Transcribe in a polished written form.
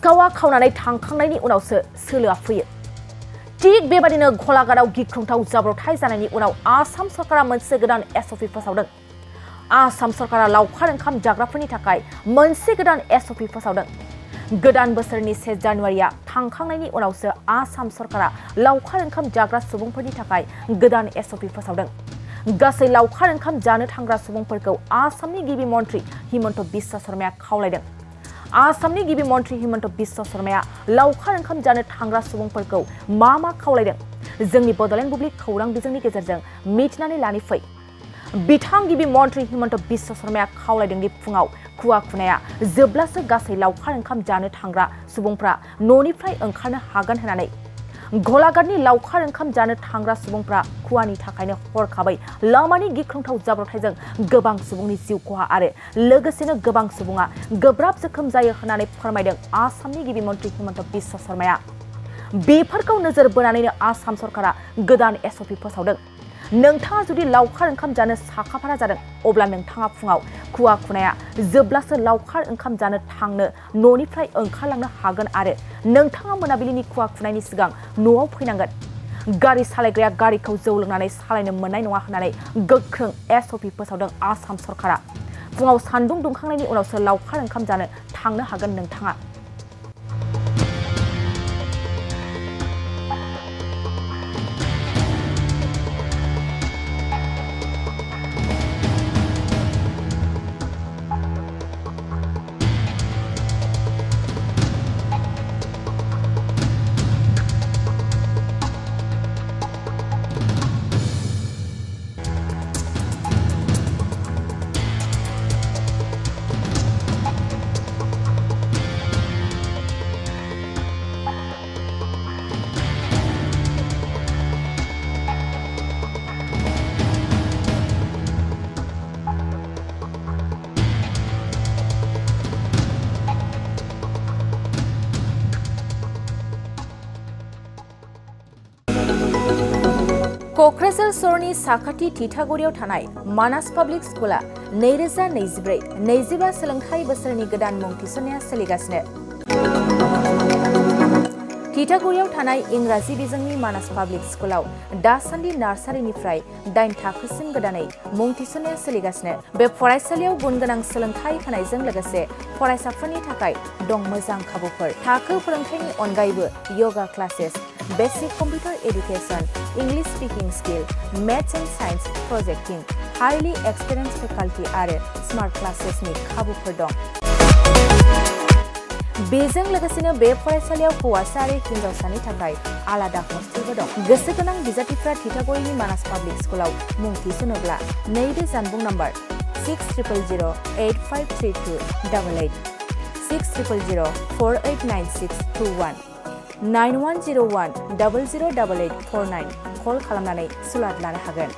सिखावा खावनानै थांखांनायनि उनावसो सोलोआ फैयो। थिग बेबादिनो गलाघाटआव गिख्रंथाव जाब्रबथाय जानायनि उनाव आसाम सरकारा मोनसे गोदान एसअपि फोसावदों। आसाम सरकारा लावखार ओंखाम जाग्राफोरनि थाखाय मोनसे गोदान एसअपि फोसावदों। गोदान बोसोरनि 1 जानुवारिया थांखांनायनि उनावसो आसाम सरकारा लावखार ओंखाम जाग्रा सुबुंफोरनि थाखाय गोदान एसअपि फोसावदों। गासै लावखार ओंखाम जानो थांग्रा सुबुंफोरखौ आसामनि गिबि मन्थ्रि हिमन्त बिश्व शर्माया खावलायदों। आसामनि गिबि मन्थ्रि हिमन्त बिश्व शर्माया लावखार ओंखाम जानो थांग्रा सुबुंफोरखौ मा खावलायदों जोंनि बड'लेण्ड बुब्लि खौरां बिजोंनि गेजेरजों मिथिनानै लानि फै। बिथां गिबि मन्थ्रि हिमन्त बिश्व शर्माया खावलायदों दि फुङाव खुवा खुनाया जोबब्लासो गासै लावखार ओंखाम जानो थांग्रा सुबुंफ्रा न'निफ्राय ओंखारनो हागोन होननानै। गलाघाटनि लावखार ओंखाम जानो थांग्रा सुबुंफ्रा खुवानि थाखायनो हरखाबै लामानि गिख्रंथाव जाब्रबथायजों गोबां सुबुंनि जिउ खहा आरो लोगोसेनो गोबां सुबुङा गोब्राब जोखोम जायो होननानै फोरमायदों आसामनि गिबि मन्थ्रि हिमन्त बिश्व शर्माया। बेफोरखौ नोजोर बोनानैनो आसाम सरकारा गोदान एसअपि फोसावदों। नोंथाङा जुदि लावखार ओंखाम जानो साखाफारा जादों अब्ला नोंथाङा फुङाव खुवा खुनाया जोबब्लासो लावखार ओंखाम जानो थांनो न'निफ्राय ओंखारलांनो हागोन आरो नोंथाङा मोनाबिलिनि खुवा खुनायनि सिगां न'आव फैनांगोन। गारि सालायग्राया गारिखौ जौ लोंनानै सालायनो मोननाय नङा होननानै गोख्रों एसअपि फोसावदों आसाम सरकारा। फुङाव सान्दुं दुंखांनायनि उनावसो लावखार ओंखाम जानो थांनो हागोन नोंथाङा। क'क्राझार सहरनि साखाथि थिथागुरियाव थानाय मानास पाब्लिक स्कुला 2024-25 सोलोंथाइ बोसोरनि गोदान मुं थिसननाया सोलिगासिनो। थिथागुरियाव थानाय इंराजि बिजोंनि मानास पाब्लिक स्कुलाव दासान्दि नार्सारिनिफ्राय 8 थाखोसिम गोदानै मुं थिसननाया सोलिगासिनो। बे फरायसालियाव गुन गोनां सोलोंथाइ होनायजों लोगोसे फरायसाफोरनि थाखाय दं मोजां खाबुफोर। थाखो फोरोंथायनि अनगायैबो yoga classes, basic computer education, English speaking skill, maths and science projecting, highly experience faculty आरो स्मार्ट क्लासेसनि खाबुफोर दं। बेजों लोगोसेनो बे फरायसालियाव हौवासा आरो हिन्जावसानि थाखाय आलादा हस्टेलबो दं। गोसो गोनां बिजाथिफ्रा थिथागुरिनि मानास पाब्लिक स्कुलाव मुं थिसनोब्ला नैबे जानबुं नम्बर 6000853288 6000489621 9101 008849 कल खालामनानै सुलाद लानो हागोन।